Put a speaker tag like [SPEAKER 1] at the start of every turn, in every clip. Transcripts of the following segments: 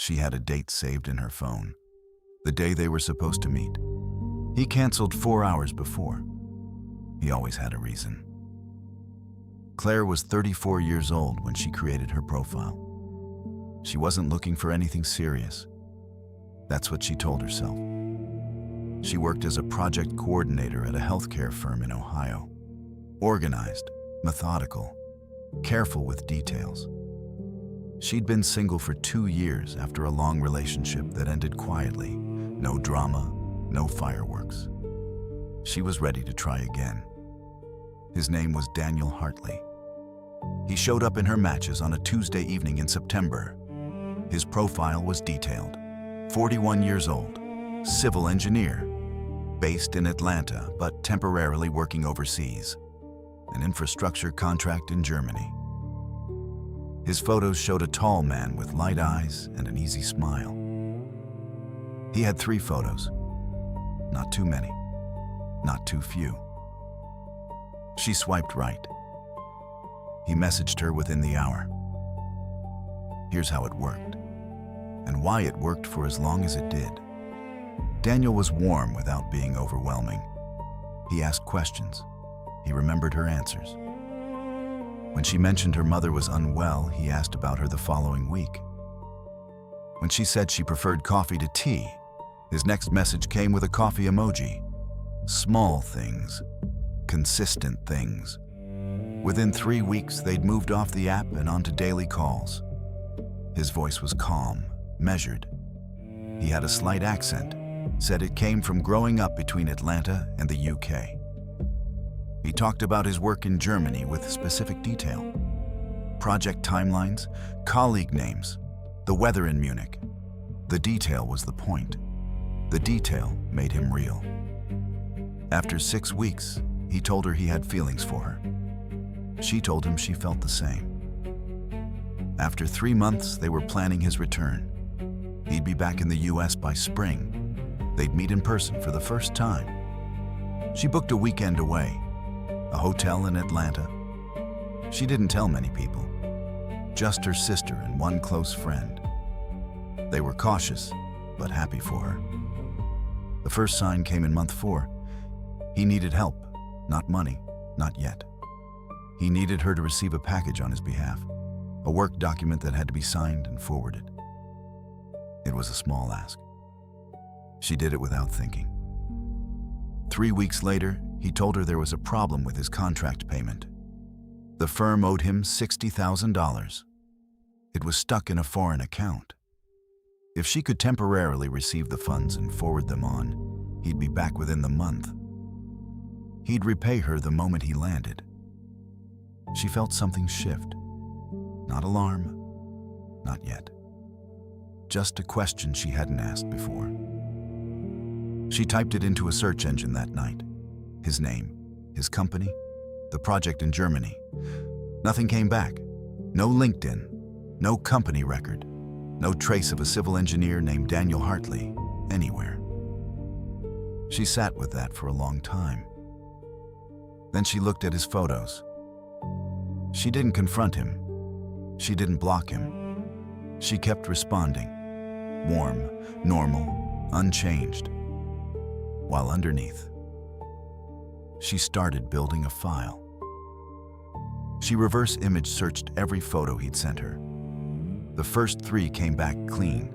[SPEAKER 1] She had a date saved in her phone, the day they were supposed to meet. He canceled 4 hours before. He always had a reason. Claire was 34 years old when she created her profile. She wasn't looking for anything serious. That's what she told herself. She worked as a project coordinator at a healthcare firm in Ohio. Organized, methodical, careful with details. She'd been single for 2 years after a long relationship that ended quietly. No drama, no fireworks. She was ready to try again. His name was Daniel Hartley. He showed up in her matches on a Tuesday evening in September. His profile was detailed. 41 years old, civil engineer, based in Atlanta but temporarily working overseas. An infrastructure contract in Germany. His photos showed a tall man with light eyes and an easy smile. He had 3 photos. Not too many, not too few. She swiped right. He messaged her within the hour. Here's how it worked, and why it worked for as long as it did. Daniel was warm without being overwhelming. He asked questions. He remembered her answers. When she mentioned her mother was unwell, he asked about her the following week. When she said she preferred coffee to tea, his next message came with a coffee emoji. Small things, consistent things. Within 3 weeks, they'd moved off the app and onto daily calls. His voice was calm, measured. He had a slight accent, said it came from growing up between Atlanta and the UK. He talked about his work in Germany with specific detail. Project timelines, colleague names, the weather in Munich. The detail was the point. The detail made him real. After 6 weeks, he told her he had feelings for her. She told him she felt the same. After 3 months, they were planning his return. He'd be back in the US by spring. They'd meet in person for the first time. She booked a weekend away, a hotel in Atlanta. She didn't tell many people, just her sister and one close friend. They were cautious, but happy for her. The first sign came in month 4. He needed help, not money, not yet. He needed her to receive a package on his behalf, a work document that had to be signed and forwarded. It was a small ask. She did it without thinking. 3 weeks later, he told her there was a problem with his contract payment. The firm owed him $60,000. It was stuck in a foreign account. If she could temporarily receive the funds and forward them on, he'd be back within the month. He'd repay her the moment he landed. She felt something shift. Not alarm, not yet. Just a question she hadn't asked before. She typed it into a search engine that night. His name, his company, the project in Germany. Nothing came back. No LinkedIn, no company record, no trace of a civil engineer named Daniel Hartley anywhere. She sat with that for a long time. Then she looked at his photos. She didn't confront him. She didn't block him. She kept responding, warm, normal, unchanged. While underneath, she started building a file. She reverse image searched every photo he'd sent her. The first 3 came back clean.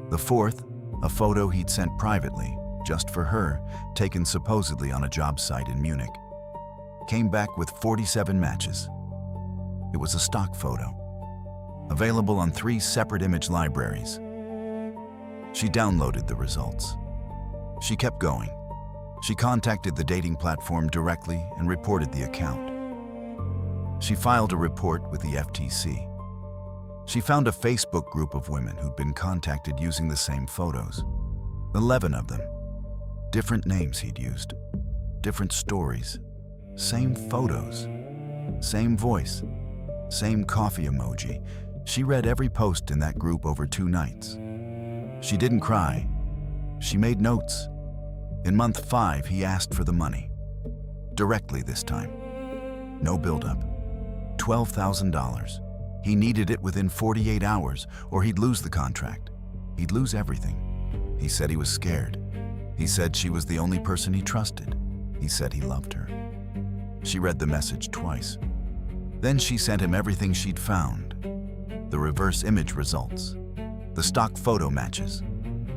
[SPEAKER 1] The 4th, a photo he'd sent privately, just for her, taken supposedly on a job site in Munich, came back with 47 matches. It was a stock photo, available on 3 separate image libraries. She downloaded the results. She kept going. She contacted the dating platform directly and reported the account. She filed a report with the FTC. She found a Facebook group of women who'd been contacted using the same photos. 11 of them. Different names he'd used. Different stories. Same photos. Same voice. Same coffee emoji. She read every post in that group over 2 nights. She didn't cry. She made notes. In month 5, he asked for the money. Directly this time. No buildup. $12,000. He needed it within 48 hours, or he'd lose the contract. He'd lose everything. He said he was scared. He said she was the only person he trusted. He said he loved her. She read the message twice. Then she sent him everything she'd found. The reverse image results, the stock photo matches,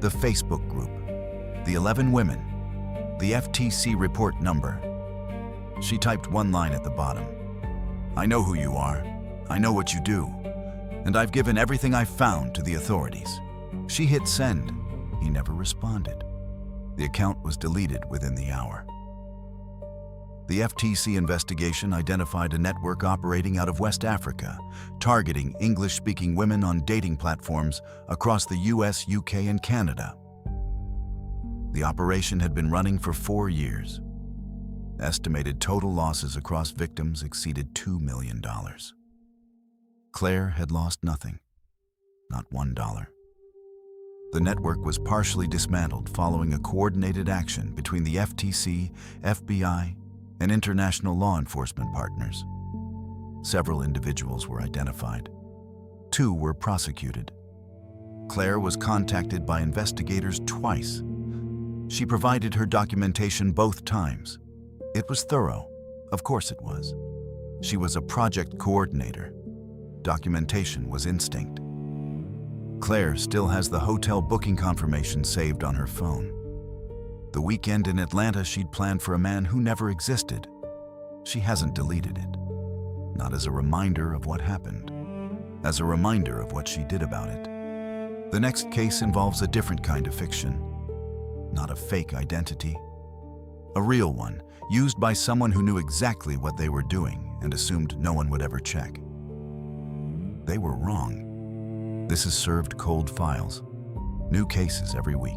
[SPEAKER 1] the Facebook group, the 11 women, the FTC report number. She typed one line at the bottom. "I know who you are. I know what you do. And I've given everything I've found to the authorities." She hit send. He never responded. The account was deleted within the hour. The FTC investigation identified a network operating out of West Africa, targeting English-speaking women on dating platforms across the US, UK, and Canada. The operation had been running for 4 years. Estimated total losses across victims exceeded $2 million. Claire had lost nothing, not $1. The network was partially dismantled following a coordinated action between the FTC, FBI, and international law enforcement partners. Several individuals were identified. 2 were prosecuted. Claire was contacted by investigators twice. She provided her documentation both times. It was thorough. Of course it was. She was a project coordinator. Documentation was instinct. Claire still has the hotel booking confirmation saved on her phone. The weekend in Atlanta she'd planned for a man who never existed. She hasn't deleted it. Not as a reminder of what happened, as a reminder of what she did about it. The next case involves a different kind of fiction. Not a fake identity. A real one, used by someone who knew exactly what they were doing and assumed no one would ever check. They were wrong. This is Served Cold Files. New cases every week.